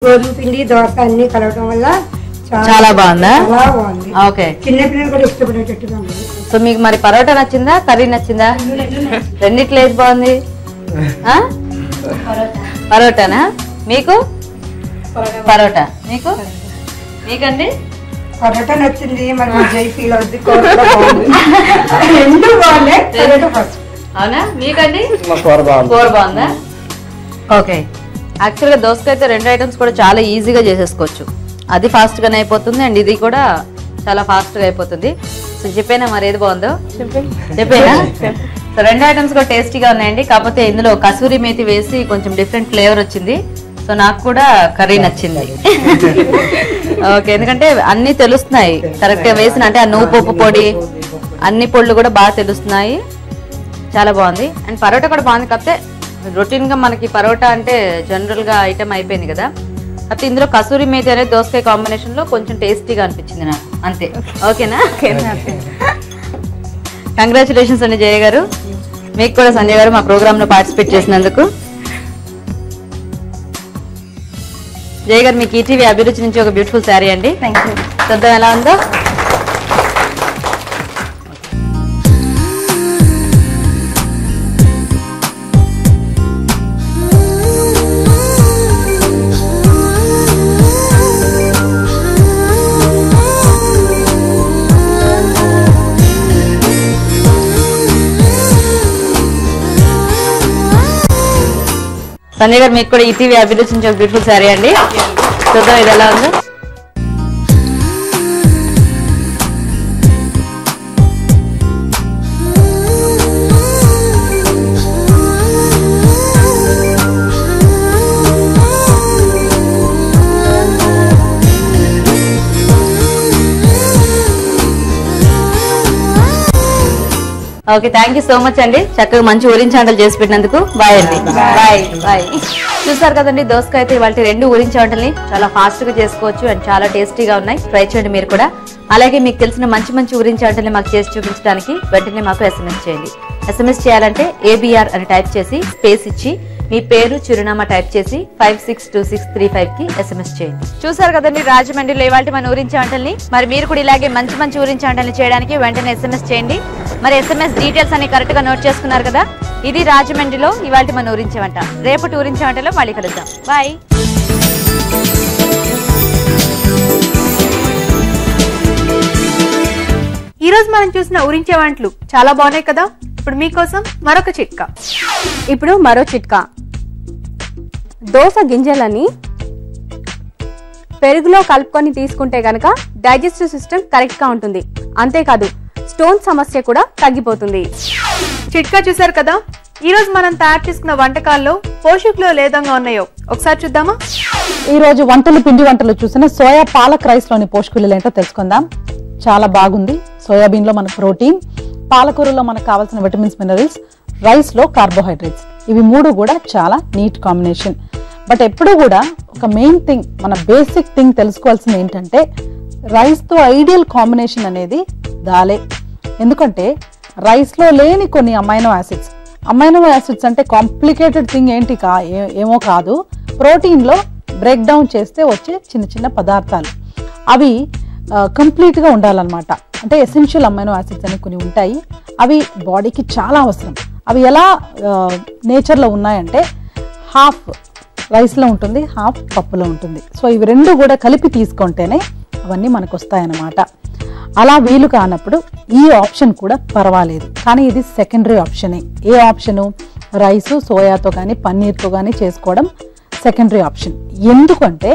గోధుమ పిండి దోస అన్ని కలవడం వల్ల చాలా బాగుందా? చాలా బాగుంది. ఓకే, చిన్న పిల్లలు కూడా ఇష్టపడేటట్టుగా ఉంది. సో మీకు మరి పరోటా నచ్చిందా, కర్రీ నచ్చిందా? రెండిట్లో ఏది బాగుంది? పరోటానా? మీకు పరోటా, మీకు మీకండి? పరోటా నచ్చింది. మరి మా జై ఫీల్ అవుద్ది. రెండు బాగున్నాయి. పరోటా ఫస్ట్. అవునా? మీకండి? కూర బాగుందా? ఓకే, యాక్చువల్గా దోసకాయ అయితే రెండు ఐటమ్స్ కూడా చాలా ఈజీగా చేసేసుకోవచ్చు. అది ఫాస్ట్గానే అయిపోతుంది అండ్ ఇది కూడా చాలా ఫాస్ట్గా అయిపోతుంది. సో చెప్పేనా మరి ఏది బాగుందో? చెప్పేనా? సో రెండు ఐటమ్స్ కూడా టేస్టీగా ఉన్నాయండి. కాకపోతే ఇందులో కసూరి మేతి వేసి కొంచెం డిఫరెంట్ ఫ్లేవర్ వచ్చింది. సో నాకు కూడా కర్రీ నచ్చింది. ఓకే, ఎందుకంటే అన్ని తెలుస్తున్నాయి కరెక్ట్గా వేసిన, అంటే ఆ నువ్వు పప్పు పొడి అన్ని పొడులు కూడా బాగా తెలుస్తున్నాయి. చాలా బాగుంది. అండ్ పరోటా కూడా బాగుంది. కాకపోతే రొటీన్గా మనకి పరోటా అంటే జనరల్గా ఐటమ్ అయిపోయింది కదా. అయితే ఇందులో కసూరి మేతి అనేది దోసకాయ కాంబినేషన్లో కొంచెం టేస్టీగా అనిపించింది నాకు, అంతే. ఓకేనా? కంగ్రాచులేషన్స్ అండి జయ గారు. మీకు కూడా సంజయ్ గారు మా ప్రోగ్రాంలో పార్టిసిపేట్ చేసినందుకు. జయ గారు మీకు ఈటీవీ అభిరుచి నుంచి ఒక బ్యూటిఫుల్ శారీ అండి. చూద్దాం ఎలా ఉందో. సంజయ్ గారు మీకు కూడా ఈటీవీ అభిరుచి నుంచి ఒక బ్యూటిఫుల్ శారీ అండి. చూద్దాం ఇది ఎలా ఉందో. Okay, thank you so much అండి. చక్కగా మంచి ఊరించి వంటలు చేసి పెట్టినందుకు. బాయ్ అండి. Bye bye. చూసారు కదండి, దోసకాయ అయితే ఇవాళ రెండు ఊరించి వంటల్ని చాలా ఫాస్ట్ గా చేసుకోవచ్చు అండ్ చాలా టేస్టీగా ఉన్నాయి. ట్రై చేయండి మీరు కూడా. అలాగే మీకు తెలిసిన మంచి మంచి ఊరించి వంటల్ని మాకు చేసి చూపించడానికి వెంటనే మాకు SMS చేయండి. SMS చేయాలంటే ABR అని టైప్ చేసి స్పేస్ ఇచ్చి మీ పేరు చిరునామా టైప్ చేసి 562635 కి SMS చేయండి. చూసారు కదండి రాజమండ్రిలో ఇవాళ మన ఊరించి వంటల్ని. మరి మీరు కూడా ఇలాగే మంచి మంచి ఊరించి వంటల్ని చేయడానికి వెంటనే SMS చేయండి. మరి SMS డీటెయిల్స్ అన్ని కరెక్ట్ గా నోట్ చేసుకున్నారు కదా. ఇది రాజమండ్రిలో ఇవాళ మన ఊరించి వంట. రేపటి ఊరించి వంటలో మళ్ళీ కలుద్దాం. బాయ్. ఈ రోజు మనం చూసిన ఊరించే వంటలు చాలా బాగున్నాయి కదా. ఇప్పుడు మీకోసం మరొక చిట్కా. ఇప్పుడు మరో చిట్కా. దోస గింజలని పెరుగులో కలుపుకొని తీసుకుంటే గనక డైజెస్టివ్ సిస్టమ్ కరెక్ట్ గా ఉంటుంది. అంతేకాదు స్టోన్ సమస్య కూడా తగ్గిపోతుంది. చిట్కా చూసారు కదా. ఈ రోజు మనం తయారు చేసుకున్న వంటకాల్లో పోషకులు లేదంగా ఉన్నాయో ఒకసారి చూద్దామా. ఈ రోజు పిండి వంటలు చూసిన సోయా పాలక్ రైస్ లోని పోషకులు ఏంటో తెలుసుకుందాం. చాలా బాగుంది. సోయాబీన్ లో మనకు ప్రోటీన్, పాలకూరలో మనకు కావాల్సిన విటమిన్స్, మినరల్స్, రైస్ లో కార్బోహైడ్రేట్స్, ఇవి మూడు కూడా చాలా నీట్ కాంబినేషన్. బట్ ఎప్పుడు కూడా ఒక మెయిన్ థింగ్, మన బేసిక్ థింగ్ తెలుసుకోవాల్సింది ఏంటంటే రైస్ తో ఐడియల్ కాంబినేషన్ అనేది దాలే. ఎందుకంటే రైస్ లో లేని కొన్ని అమైనో యాసిడ్స్ అంటే కాంప్లికేటెడ్ థింగ్ ఏంటి ఏమో కాదు. ప్రోటీన్ లో బ్రేక్ డౌన్ చేస్తే వచ్చే చిన్న చిన్న పదార్థాలు అవి కంప్లీట్ గా ఉండాలన్నమాట. అంటే ఎసెన్షియల్ అమైనో యాసిడ్స్ అని కొన్ని ఉంటాయి. అవి బాడీకి చాలా అవసరం. అవి ఎలా నేచర్లో ఉన్నాయంటే హాఫ్ రైస్లో ఉంటుంది, హాఫ్ పప్పులో ఉంటుంది. సో ఇవి రెండు కూడా కలిపి తీసుకుంటేనే అవన్నీ మనకు వస్తాయన్నమాట. అలా వీలు కానప్పుడు ఈ ఆప్షన్ కూడా పర్వాలేదు, కానీ ఇది సెకండరీ ఆప్షనే. ఏ ఆప్షను? రైసు సోయాతో కానీ పన్నీర్తో కానీ చేసుకోవడం సెకండరీ ఆప్షన్. ఎందుకంటే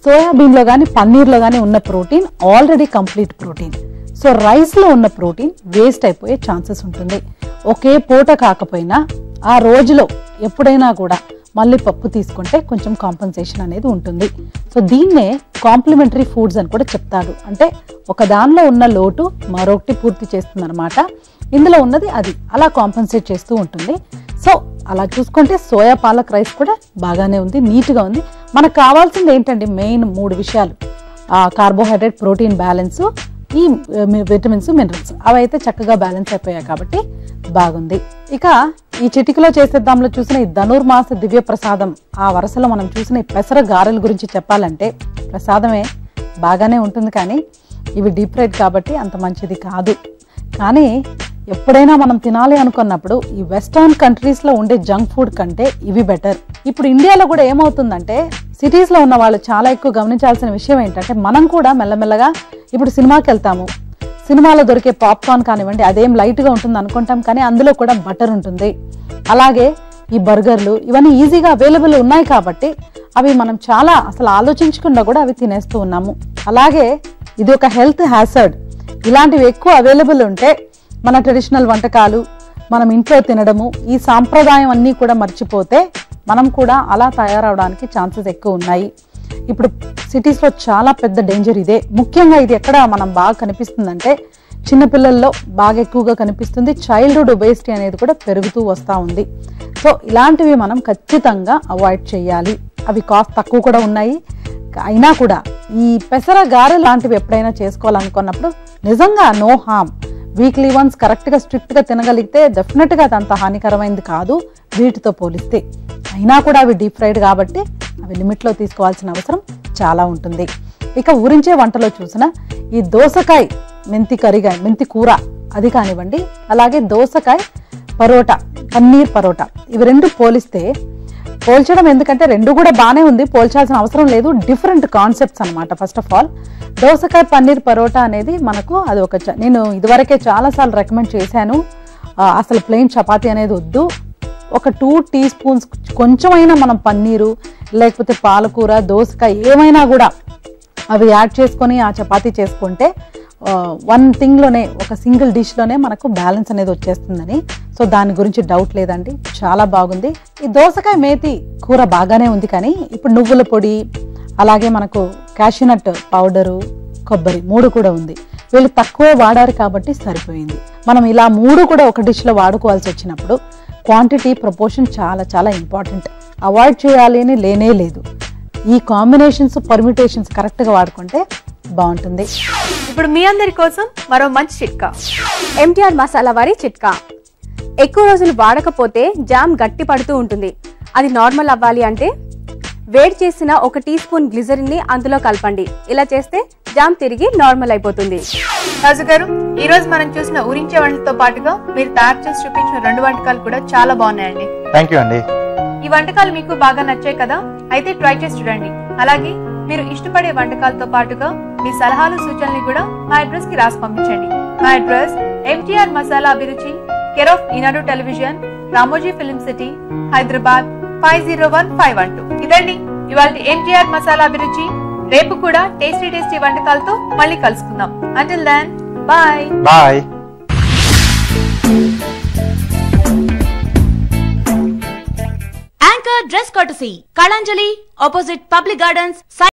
సోయాబీన్లో కానీ పన్నీర్లో కానీ ఉన్న protein already complete protein. So రైస్లో ఉన్న ప్రోటీన్ వేస్ట్ అయిపోయే ఛాన్సెస్ ఉంటుంది. ఒకే పూట కాకపోయినా ఆ రోజులో ఎప్పుడైనా కూడా మళ్ళీ పప్పు తీసుకుంటే కొంచెం కాంపెన్సేషన్ అనేది ఉంటుంది. సో దీన్నే కాంప్లిమెంటరీ ఫుడ్స్ అని కూడా చెప్తాడు. అంటే ఒక దానిలో ఉన్న లోటు మరొకటి పూర్తి చేస్తుంది అనమాట. ఇందులో ఉన్నది అది అలా కాంపెన్సేట్ చేస్తూ ఉంటుంది. సో అలా చూసుకుంటే సోయా పాలక్ రైస్ కూడా బాగానే ఉంది, నీట్గా ఉంది. మనకు కావాల్సింది ఏంటంటే మెయిన్ 3 విషయాలు: కార్బోహైడ్రేట్, ప్రోటీన్ బ్యాలెన్స్, ఈ విటమిన్స్, మినరల్స్. అవి అయితే చక్కగా బ్యాలెన్స్ అయిపోయాయి కాబట్టి బాగుంది. ఇక ఈ చిటికలో చేసేద్దాంలో చూసిన ఈ ధనుర్మాస దివ్య ప్రసాదం ఆ వరుసలో మనం చూసిన ఈ పెసర గారెల గురించి చెప్పాలంటే ప్రసాదమే బాగానే ఉంటుంది, కానీ ఇవి డీప్ ఫ్రైడ్ కాబట్టి అంత మంచిది కాదు. కానీ ఎప్పుడైనా మనం తినాలి అనుకున్నప్పుడు ఈ వెస్టర్న్ కంట్రీస్లో ఉండే జంక్ ఫుడ్ కంటే ఇవి బెటర్. ఇప్పుడు ఇండియాలో కూడా ఏమవుతుందంటే సిటీస్లో ఉన్న వాళ్ళు చాలా ఎక్కువ గమనించాల్సిన విషయం ఏంటంటే మనం కూడా మెల్లమెల్లగా ఇప్పుడు సినిమాకి వెళ్తాము, సినిమాలో దొరికే పాప్కార్న్ కానివ్వండి అదేం లైట్గా ఉంటుంది అనుకుంటాం, కానీ అందులో కూడా బటర్ ఉంటుంది. అలాగే ఈ బర్గర్లు ఇవన్నీ ఈజీగా అవైలబుల్ ఉన్నాయి కాబట్టి అవి మనం చాలా అసలు ఆలోచించకుండా కూడా అవి తినేస్తూ ఉన్నాము. అలాగే ఇది ఒక హెల్త్ హ్యాజర్డ్. ఇలాంటివి ఎక్కువ అవైలబుల్ ఉంటే మన ట్రెడిషనల్ వంటకాలు మనం ఇంట్లో తినడము ఈ సాంప్రదాయం అన్నీ కూడా మర్చిపోతే మనం కూడా అలా తయారవడానికి ఛాన్సెస్ ఎక్కువ ఉన్నాయి. ఇప్పుడు సిటీస్లో చాలా పెద్ద డేంజర్ ఇదే. ముఖ్యంగా ఇది ఎక్కడ మనం బాగా కనిపిస్తుందంటే చిన్నపిల్లల్లో బాగా ఎక్కువగా కనిపిస్తుంది. చైల్డ్హుడ్ ఒబేసిటీ అనేది కూడా పెరుగుతూ వస్తూ ఉంది. సో ఇలాంటివి మనం ఖచ్చితంగా అవాయిడ్ చేయాలి. అవి కాస్ట్ తక్కువ కూడా ఉన్నాయి. అయినా కూడా ఈ పెసర గారె లాంటివి ఎప్పుడైనా చేసుకోవాలనుకున్నప్పుడు నిజంగా నో హార్మ్. వీక్లీ వన్స్ కరెక్ట్గా స్ట్రిక్ట్గా తినగలిగితే డెఫినెట్గా అది అంత హానికరమైనది కాదు వీటితో పోలిస్తే. అయినా కూడా అవి డీప్ ఫ్రైడ్ కాబట్టి అవి లిమిట్లో తీసుకోవాల్సిన అవసరం చాలా ఉంటుంది. ఇక ఊరించే వంటలో చూసిన ఈ దోసకాయ మెంతి కూర అది కానివ్వండి, అలాగే దోసకాయ పరోటా, పన్నీర్ పరోటా, ఇవి రెండు పోల్చడం ఎందుకంటే రెండు కూడా బాగానే ఉంది, పోల్చాల్సిన అవసరం లేదు. డిఫరెంట్ కాన్సెప్ట్స్ అనమాట. ఫస్ట్ ఆఫ్ ఆల్ దోసకాయ పన్నీర్ పరోటా అనేది మనకు అది నేను ఇదివరకే చాలాసార్లు రికమెండ్ చేశాను. అసలు ప్లెయిన్ చపాతీ అనేది వద్దు, ఒక 2 టీ స్పూన్స్ కొంచెమైనా మనం పన్నీరు లేకపోతే పాలకూర దోసకాయ ఏమైనా కూడా అవి యాడ్ చేసుకొని ఆ చపాతీ చేసుకుంటే వన్ థింగ్లోనే ఒక సింగిల్ డిష్లోనే మనకు బ్యాలెన్స్ అనేది వచ్చేస్తుందని. సో దాని గురించి డౌట్ లేదండి, చాలా బాగుంది. ఈ దోసకాయ మేతి కూర బాగానే ఉంది, కానీ ఇప్పుడు నువ్వుల పొడి అలాగే మనకు క్యాషూనట్ పౌడరు కొబ్బరి 3 కూడా ఉంది. వీళ్ళు తక్కువ వాడారు కాబట్టి సరిపోయింది. మనం ఇలా 3 కూడా ఒక డిష్లో వాడుకోవాల్సి వచ్చినప్పుడు క్వాంటిటీ ప్రపోర్షన్ చాలా చాలా ఇంపార్టెంట్. అవాయిడ్ చేయాలి అని లేనే లేదు. ఈ కాంబినేషన్స్ పర్మ్యూటేషన్స్ కరెక్ట్గా వాడుకుంటే బాగుంటుంది. ఇప్పుడు మీ అందరి కోసం మరో మంచి చిట్కా. ఎంటీఆర్ మసాలా వారి చిట్కా. ఎక్కువ రోజులు వాడకపోతే జామ్ గట్టి పడుతూ ఉంటుంది. అది నార్మల్ అవ్వాలి అంటే వేడి చేసిన 1 టీ స్పూన్ గ్లిజరిన్ ని అందులో కలపండి. ఇలా చేస్తే జామ్ తిరిగి నార్మల్ అయిపోతుంది. రాజు గారు, ఈ రోజు మనం చూసిన ఊరించే వంటలతో పాటుగా మీరు తయారు చేసి చూపించిన 2 వంటకాలు కూడా చాలా బాగున్నాయండి. థాంక్యూ అండి. ఈ వంటకాలు మీకు బాగా నచ్చాయి కదా? అయితే ట్రై చేసి చూడండి. అలాగే మీరు ఇష్టపడే వంటకాలతో పాటుగా మీ సలహాలు సూచనలు కూడా మా అడ్రస్ కి రాసి పంపించండి. మా అడ్రస్ ఎంటీఆర్ మసాలా అభిరుచి, care of Eenadu television, Ramoji film city, Hyderabad 501512. ఇదండి ఇవాల్టి ఎంటీఆర్ మసాలా అభిరుచి. రేపు కూడా టేస్టీ వంటకాలతో మళ్ళీ కలుసుకుందాం. Until then bye bye. Anchor dress courtesy, Kalanjali, opposite Public Gardens.